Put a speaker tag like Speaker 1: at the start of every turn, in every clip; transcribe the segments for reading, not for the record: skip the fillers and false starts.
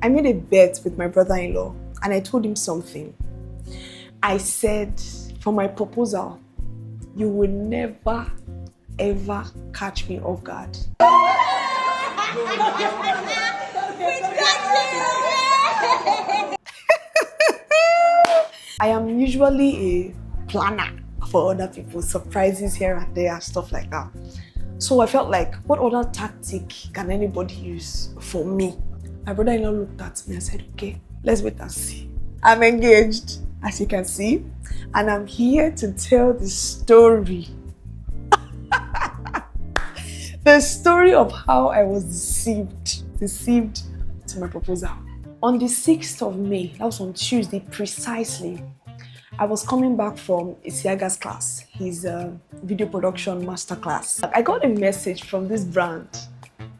Speaker 1: I made a bet with my brother-in-law and I told him something. I said, for my proposal, you will never, ever catch me off guard. I am usually a planner for other people, surprises here and there and stuff like that. So I felt like, what other tactic can anybody use for me? My brother-in-law looked at me and said, okay, let's wait and see. I'm engaged, as you can see, and I'm here to tell the story. The story of how I was deceived to my proposal. On the 6th of May, that was on Tuesday precisely, I was coming back from Isiaga's class, his video production masterclass. I got a message from this brand,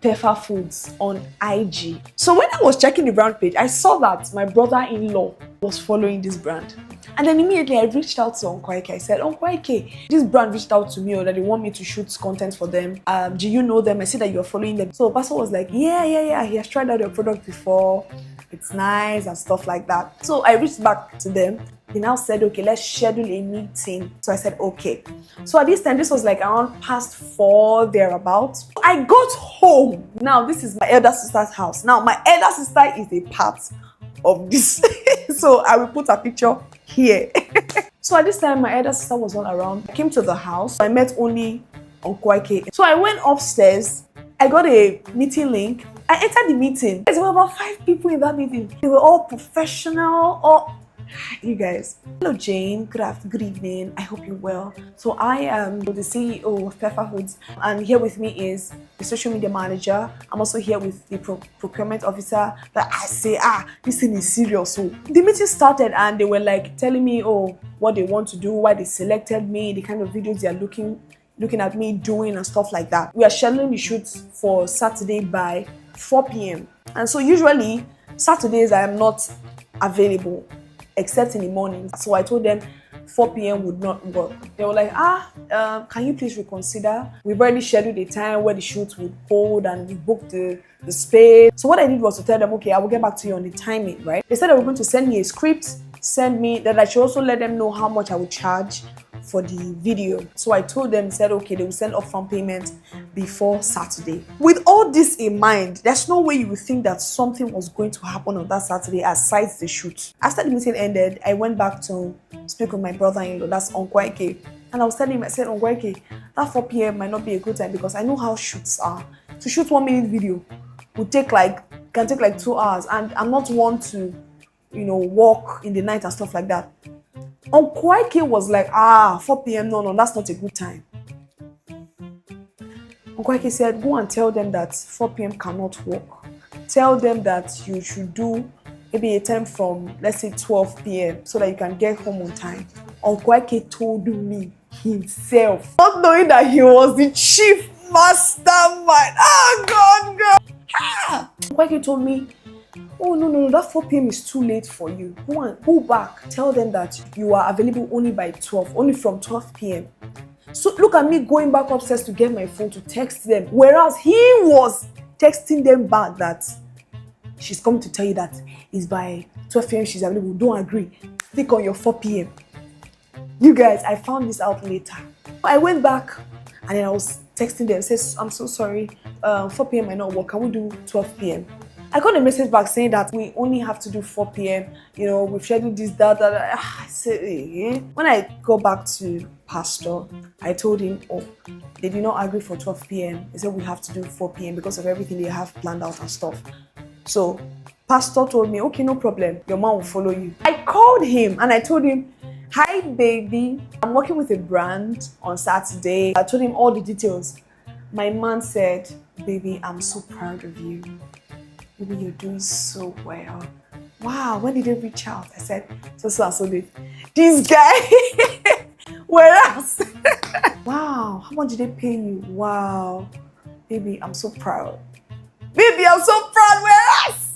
Speaker 1: Pepper Foods, on IG. So when I was checking the brand page, I saw that my brother-in-law was following this brand. And then immediately I reached out to Uncle Ike. I said, Uncle Ike, this brand reached out to me or that they want me to shoot content for them. Do you know them? I see that you're following them. So Pastor was like, yeah. He has tried out your product before. It's nice and stuff like that. So I reached back to them. They now said, okay, let's schedule a meeting. So I said, okay. So at this time, this was like around past 4 thereabouts. I got home. Now, this is my elder sister's house. Now, my elder sister is a part of this. So I will put a picture here. So at this time, my elder sister was not around. I came to the house. I met only Uncle Ike. So I went upstairs. I got a meeting link. I entered the meeting. There were about 5 people in that meeting. They were all professional, you guys. Hello Jane, good evening. I hope you're well. So I am the CEO of Pepper Foods, and here with me is the social media manager. I'm also here with the procurement officer. That I say, this thing is serious. So the meeting started and they were like telling me, what they want to do, why they selected me, the kind of videos they are looking at me doing and stuff like that. We are scheduling the shoots for Saturday by 4 p.m. And so usually Saturdays I am not available except in the morning. So I told them 4 p.m. would not work. They were like, can you please reconsider? We've already scheduled a time where the shoot would hold and we booked the space. So what I did was to tell them, okay, I will get back to you on the timing, right? They said they were going to send me a script, that I should also let them know how much I would charge for the video. So I told them, said, okay, they will send upfront payment before Saturday. With all this in mind, there's no way you would think that something was going to happen on that Saturday aside the shoot. After the meeting ended, I went back to speak with my brother-in-law, that's Uncle Ike. And I was telling him, I said, Uncle Ike, that 4 p.m. might not be a good time because I know how shoots are. To shoot 1 minute video can take like 2 hours, and I'm not one to, walk in the night and stuff like that. Uncle Ike was like, 4 p.m. No, that's not a good time. Uncle Ike said, go and tell them that 4 p.m. cannot work. Tell them that you should do maybe a time from, let's say, 12 p.m. so that you can get home on time. Uncle Ike told me himself, not knowing that he was the chief mastermind. God. Uncle Ike told me, oh, no, that 4 p.m. is too late for you. Go back. Tell them that you are available only from 12 p.m. So look at me going back upstairs to get my phone to text them. Whereas he was texting them back that she's coming to tell you that it's by 12 p.m. she's available. Don't agree. Stick on your 4 p.m. You guys, I found this out later. I went back and then I was texting them. Says, I'm so sorry. 4 p.m. might not work. Can we do 12 p.m.? I got a message back saying that we only have to do 4 p.m. We've scheduled this, that. I said, When I go back to Pastor, I told him, they did not agree for 12 p.m. They said we have to do 4 p.m. because of everything they have planned out and stuff. So Pastor told me, okay, no problem. Your mom will follow you. I called him and I told him, hi, baby. I'm working with a brand on Saturday. I told him all the details. My man said, baby, I'm so proud of you. Baby, you're doing so well. Wow, when did they reach out? I said, so did this guy. Where else? Wow, how much did they pay you? Wow. Baby, I'm so proud. Baby, I'm so proud. Where else?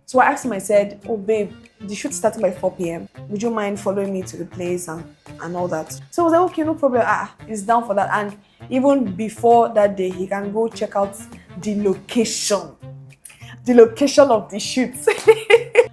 Speaker 1: So I asked him, I said, oh babe, the shoot started by 4 p.m. Would you mind following me to the place and all that? So I was like, okay, no problem. He's down for that. And even before that day, he can go check out the location. the location of the shoot.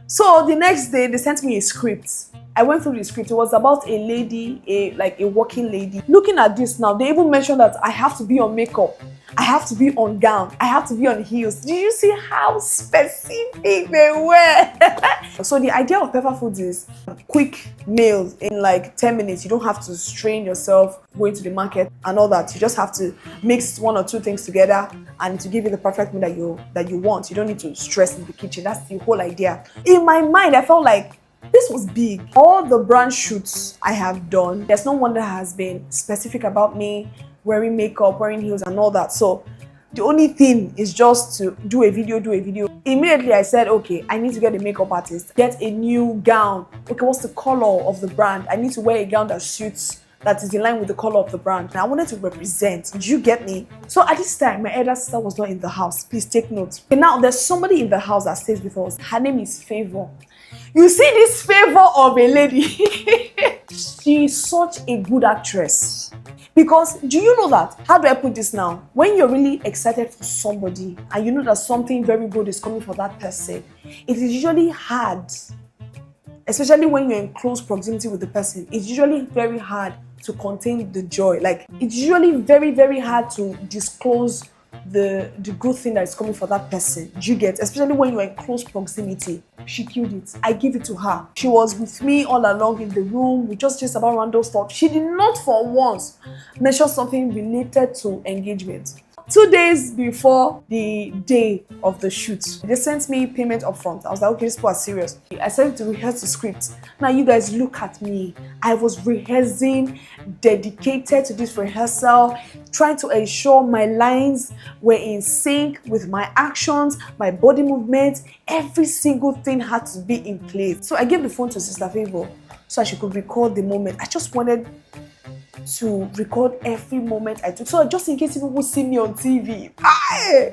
Speaker 1: So the next day, they sent me a script. I went through the script. It was about a lady, a working lady. Looking at this now, they even mentioned that I have to be on makeup, I have to be on gown, I have to be on heels. Did you see how specific they were? So the idea of pepper foods is quick meals in like 10 minutes. You don't have to strain yourself going to the market and all that. You just have to mix one or two things together and to give you the perfect meal that you want. You don't need to stress in the kitchen. That's the whole idea. In my mind, I felt like this was big. All the brand shoots I have done, there's no one that has been specific about me wearing makeup, wearing heels and all that. So the only thing is just to do a video. Immediately I said, okay, I need to get a makeup artist, get a new gown. Okay, what's the color of the brand? I need to wear a gown that suits, that is in line with the color of the brand. And I wanted to represent. Did you get me? So at this time, my elder sister was not in the house. Please take note. And now there's somebody in the house that stays with us. Her name is Favor. You see this Favor of a lady. She's such a good actress. Because do you know that, how do I put this now? When you're really excited for somebody and you know that something very good is coming for that person, it is usually hard, especially when you're in close proximity with the person. It's usually very hard to contain the joy. Like, it's usually very, very hard to disclose the good thing that is coming for that person. Do you get? Especially when you're in close proximity. She killed it. I give it to her. She was with me all along in the room. We just about random stuff. She did not for once mention something related to engagement. 2 days before the day of the shoot, they sent me payment upfront. I was like, okay, this was serious. I started to rehearse the script. Now you guys look at me. I was rehearsing, dedicated to this rehearsal, trying to ensure my lines were in sync with my actions, my body movements. Every single thing had to be in place. So I gave the phone to Sister Favor so she could record the moment. I just wanted to record every moment I took, so just in case people will see me on TV.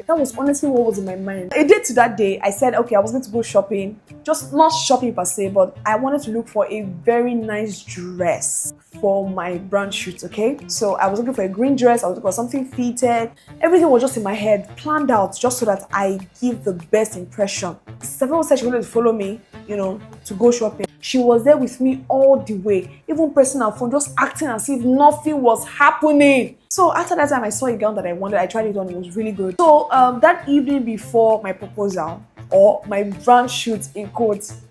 Speaker 1: That was honestly what was in my mind. A day to that day, I said, okay, I was going to go shopping. Just not shopping per se, but I wanted to look for a very nice dress for my brand shoot, okay? So I was looking for a green dress, I was looking for something fitted. Everything was just in my head, planned out, just so that I give the best impression. Several said she wanted to follow me, to go shopping. She was there with me all the way, even pressing her phone, just acting as if nothing was happening. So after that time, I saw a gown that I wanted. I tried it on. It was really good. So that evening before my proposal, or my brand shoot in quotes,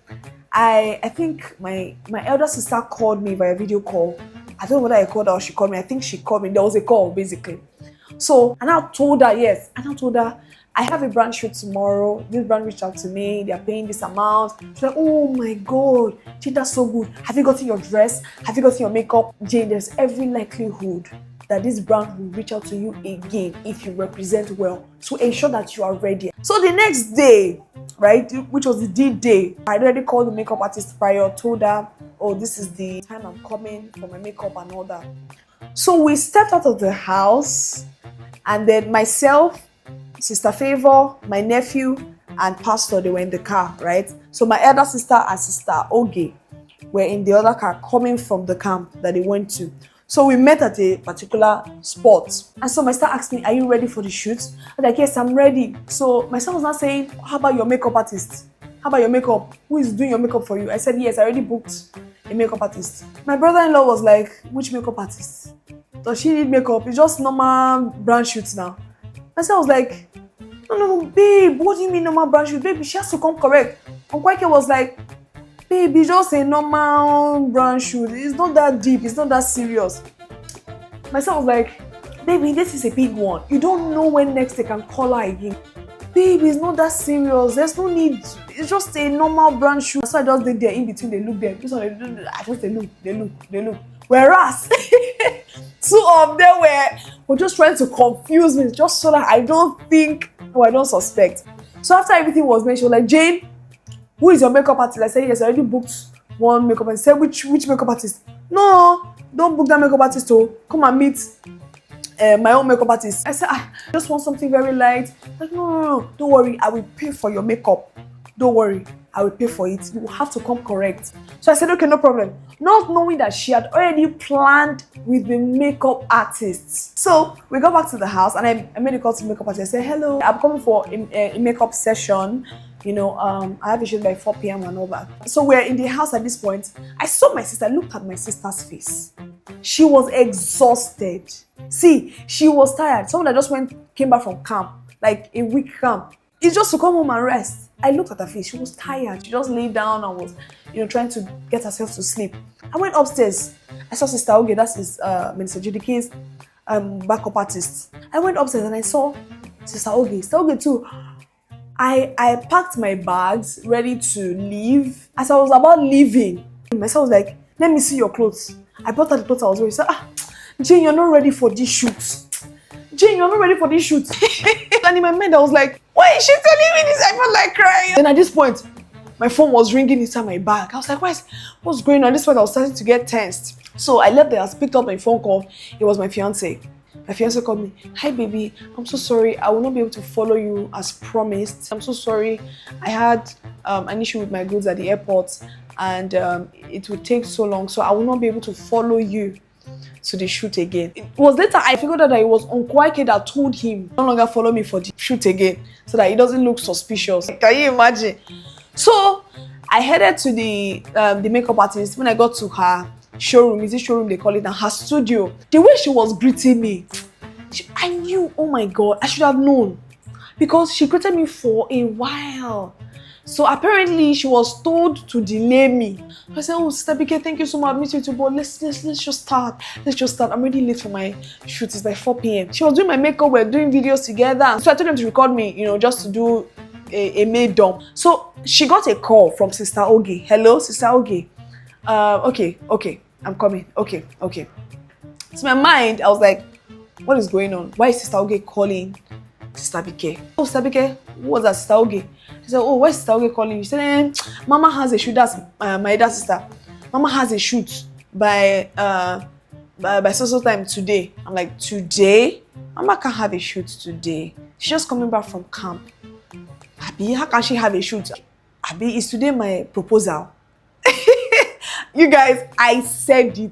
Speaker 1: I think my elder sister called me via video call. I don't know whether I called her or she called me. I think she called me. There was a call, basically. So, and I told her, yes. And I told her, I have a brand shoot tomorrow. This brand reached out to me. They're paying this amount. She's like, oh my God, Jane, that's so good. Have you gotten your dress? Have you gotten your makeup? Jane, there's every likelihood that this brand will reach out to you again if you represent well, to ensure that you are ready. So the next day, right, which was the D-Day, I already called the makeup artist prior, told her, oh, this is the time I'm coming for my makeup and all that. So we stepped out of the house, and then myself, Sister Favor, my nephew, and Pastor, they were in the car, right? So my elder sister and Sister Oge were in the other car coming from the camp that they went to. So we met at a particular spot. And so my sister asked me, are you ready for the shoot? I was like, yes, I'm ready. So my son was not saying, how about your makeup artist? How about your makeup? Who is doing your makeup for you? I said, yes, I already booked a makeup artist. My brother-in-law was like, which makeup artist? Does she need makeup? It's just normal brand shoots now. My son was like, no, babe, what do you mean normal brand shoot? Baby, she has to come correct. Uncle Ike was like, baby, just a normal brand shoot. It's not that deep. It's not that serious. My son was like, baby, this is a big one. You don't know when next they can call her again. Baby, it's not that serious. There's no need. It's just a normal brand shoot. So I just did there in between. They look there. They look. Whereas two of them were just trying to confuse me, just so that I don't suspect. So after everything was made, she was like, Jane, who is your makeup artist? I said, yes, I already booked one makeup artist. I said, which makeup artist? No, don't book that makeup artist. Oh, come and meet my own makeup artist. I said, I just want something very light. Like, no, don't worry, I will pay for your makeup. Don't worry. I will pay for it. You will have to come correct. So I said, okay, no problem. Not knowing that she had already planned with the makeup artists. So we got back to the house and I made a call to the makeup artist. I said, hello, I'm coming for a makeup session. You know, I have a shoot by 4 p.m. and all that. So we're in the house at this point. I saw my sister, looked at my sister's face. She was exhausted. See, she was tired. Someone that came back from camp, like a week camp. It's just to come home and rest. I looked at her face. She was tired. She just lay down and was, trying to get herself to sleep. I went upstairs. I saw Sister Oge, that's his Minister JDK's backup artist. I went upstairs and I saw Sister Oge. Sister Oge too. I packed my bags, ready to leave. As I was about leaving, my son was like, let me see your clothes. I brought her the clothes I was wearing. She said, Jane, you're not ready for this shoot. Jane, you're not ready for this shoot. And in my mind, I was like, why is she telling me this? I felt like crying. Then at this point, my phone was ringing inside my bag. I was like, what's going on? At this point, I was starting to get tensed. So I left the house, picked up my phone call. It was my fiance. My fiance called me. Hi, baby. I'm so sorry. I will not be able to follow you as promised. I'm so sorry. I had an issue with my goods at the airport and it would take so long. So I will not be able to follow you to the shoot again. It was later I figured out that it was Onkwaike that told him no longer follow me for the shoot again so that it doesn't look suspicious. Can you imagine? So I headed to the makeup artist. When I got to her showroom, is it showroom they call it, and her studio, the way she was greeting me, I knew, oh my God, I should have known because she greeted me for a while. So apparently she was told to delay me. I said, oh, Sister BK, thank you so much. I miss you too, but let's just start. Let's just start. I'm already late for my shoot. It's by 4 p.m. She was doing my makeup. We're doing videos together. So I told them to record me, just to do a made dump. So she got a call from Sister Oge. Hello, Sister Oge. Okay. I'm coming. Okay. So in my mind, I was like, what is going on? Why is Sister Oge calling Sister BK? Oh, Sister BK, who was that, Sister Oge? She said, oh, why is Sister Oge calling you? She said, Mama has a shoot. That's my elder sister. Mama has a shoot by so time today. I'm like, today? Mama can't have a shoot today. She's just coming back from camp. Abi, how can she have a shoot? Abi, is today my proposal? You guys, I said it.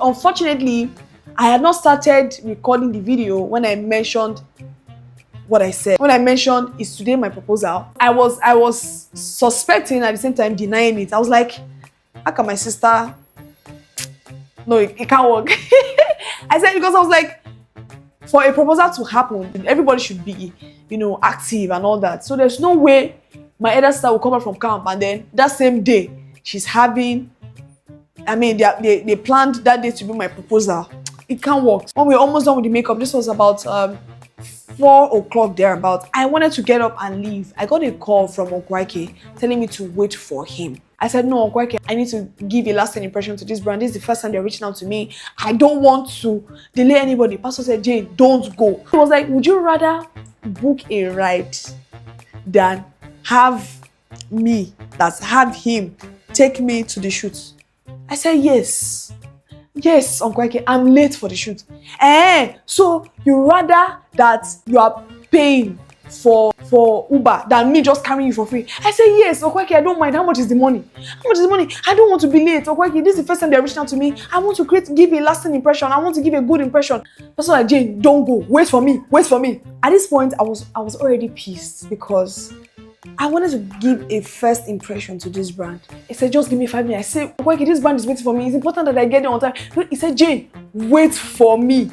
Speaker 1: Unfortunately, I had not started recording the video when I mentioned what I said. When I mentioned, is today my proposal? I was suspecting at the same time denying it. I was like, how can my sister? No, it can't work. I said because I was like, for a proposal to happen, everybody should be, active and all that. So there's no way my elder sister will come back from camp and then that same day she's having. They planned that day to be my proposal. It can't work. When we were almost done with the makeup, this was about 4 o'clock thereabout. I wanted to get up and leave. I got a call from Onkwaike telling me to wait for him. I said, no, Onkwaike, I need to give a lasting impression to this brand. This is the first time they're reaching out to me. I don't want to delay anybody. Pastor said, Jane, don't go. He was like, would you rather book a ride than have him take me to the shoot? I said, yes, Onkwaike, I'm late for the shoot. So you rather that you are paying for Uber than me just carrying you for free? I said, yes, Onkwaike, I don't mind. How much is the money? I don't want to be late. Onkwaike, this is the first time they're reaching out to me. I want to give a lasting impression. I want to give a good impression. That's why, Jane, don't go. Wait for me. At this point, I was already pissed because I wanted to give a first impression to this brand. He said, just give me 5 minutes. I said, Onkwaike, this brand is waiting for me. It's important that I get there on time. He said, Jane, wait for me.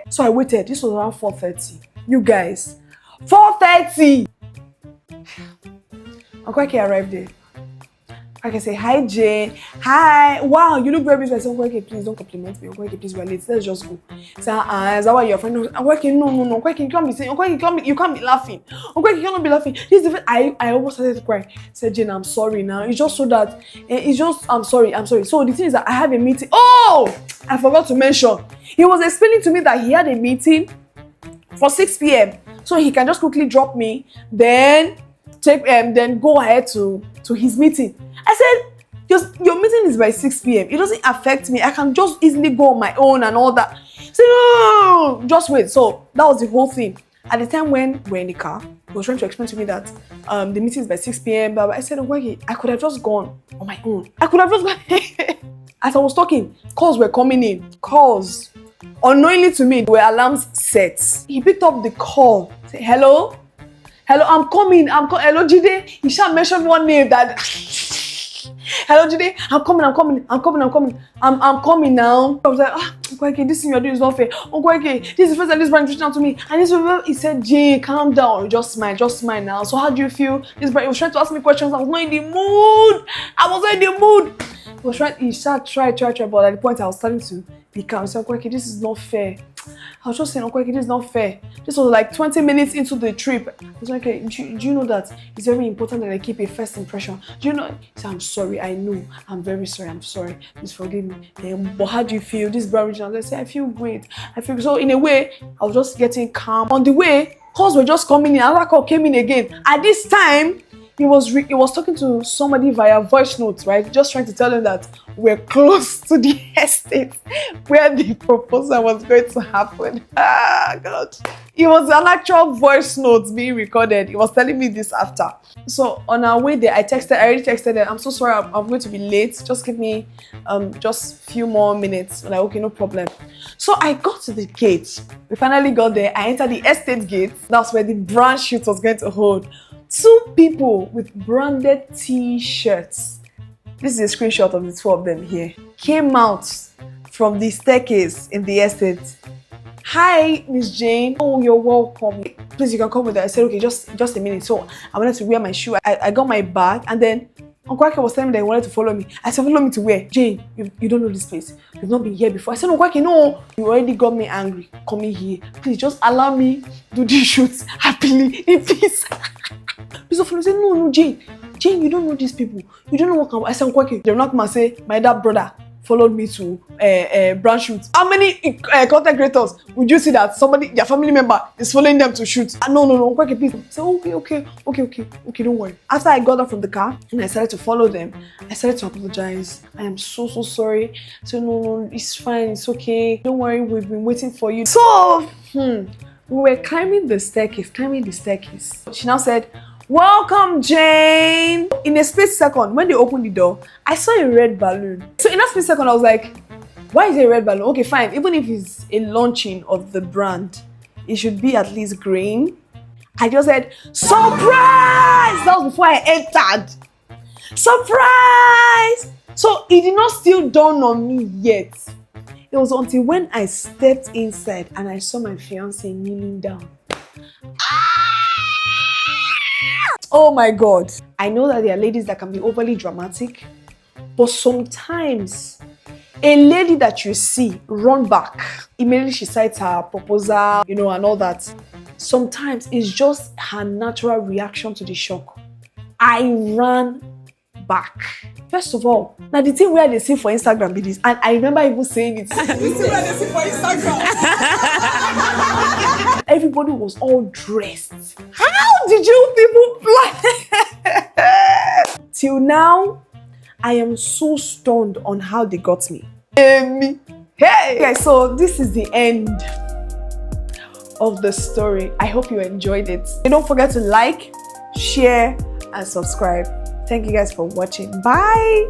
Speaker 1: So I waited. This was around 4:30. You guys, 4:30. Onkwaike arrived there. I can say, hi, Jane. Hi. Wow, you look very beautiful. I said, Onkwaike, please don't compliment me. Onkwaike, please, we're late. Let's just go. Say, is that why you're friend? Onkwaike, no. Onkwaike, you can't be saying, Onkwaike, you can't be laughing. Onkwaike, you cannot be laughing. This is different. I almost started to cry. I said, Jane, I'm sorry now. It's just so that, I'm sorry. So the thing is that I have a meeting. Oh, I forgot to mention. He was explaining to me that he had a meeting for 6 p.m. So he can just quickly drop me, then go ahead to his meeting. I said, your meeting is by 6 p.m. It doesn't affect me. I can just easily go on my own and all that. He said, no, just wait. So that was the whole thing. At the time when we're in the car, He was trying to explain to me that the meeting is by 6 p.m. But I said, okay, I could have just gone on my own. I could have just gone. As I was talking, calls were coming in. Calls. Unknowingly to me, there were alarms set. He picked up the call. Said, hello? Hello, I'm coming. Hello, Jide. He shall mention one name that... Hello, Jide. I'm coming now. I was like, Uncle Ike, this thing you're doing is not fair. Uncle Ike, this is the first time this brand reached out to me. And he said, Jay, calm down. Just smile now. So how do you feel? This brand, he was trying to ask me questions. I was not in the mood. He was trying, he started try, but at the point I was starting to be calm. I said, Uncle Ike, this is not fair. I was just saying, Uncle Ike, this is not fair. This was like 20 minutes into the trip. I was like, okay, do you know that it's very important that I keep a first impression? Do you know? He said, I'm sorry, I know. I'm very sorry, I'm sorry. Please forgive me. But how do you feel? This brand regional. I said, I feel great. So in a way, I was just getting calm. On the way, calls were just coming in. Another call came in again. At this time, he was talking to somebody via voice notes, right? Just trying to tell them that we're close to the estate where the proposal was going to happen. God. It was an actual voice note being recorded. He was telling me this after. So on our way there, I already texted them. I'm so sorry, I'm going to be late. Just give me just a few more minutes. I'm like, okay, no problem. So I got to the gate. We finally got there. I entered the estate gate. That's where the brand shoot was going to hold. 2 people with branded t-shirts. This is a screenshot of the 2 of them here. Came out from the staircase in the estate. Hi, Miss Jane. Oh, you're welcome. Please, you can come with us. I said, okay, just a minute. So I wanted to wear my shoe. I got my bag, and then Uncle Ike was telling me that he wanted to follow me. I said, follow me to where? Jane, you don't know this place. You've not been here before. I said, Uncle Ike, no. You already got me angry coming here. Please, just allow me to do the shoots happily in peace. So follow me. Say, no, Jane, you don't know these people. You don't know what can. I said, Uncle Ike, they're not going to say, my dad brother followed me to brand shoot. How many content creators would you see that somebody, their family member, is following them to shoot? No, Uncle Ike, please. Say, okay, don't worry. After I got out from the car and I started to follow them, I started to apologize. I am so sorry. So no, it's fine, it's okay. Don't worry, we've been waiting for you. So, we were climbing the staircase. She now said, welcome, Jane. In a split second, when they opened the door, I saw a red balloon. So in that split second, I was like, why is it a red balloon? Okay, fine. Even if it's a launching of the brand, it should be at least green. I just said, surprise! That was before I entered. Surprise! So it did not still dawn on me yet. It was until when I stepped inside and I saw my fiance kneeling down. Oh my God. I know that there are ladies that can be overly dramatic, but sometimes a lady that you see run back, immediately she cites her proposal, and all that. Sometimes it's just her natural reaction to the shock. I ran back. First of all, now the thing where they see for Instagram be this, and I remember even saying it. The thing where they see for Instagram. Everybody was all dressed. How did you people plan? Till now, I am so stunned on how they got me. Hey! Okay, so this is the end of the story. I hope you enjoyed it. And don't forget to like, share, and subscribe. Thank you guys for watching. Bye!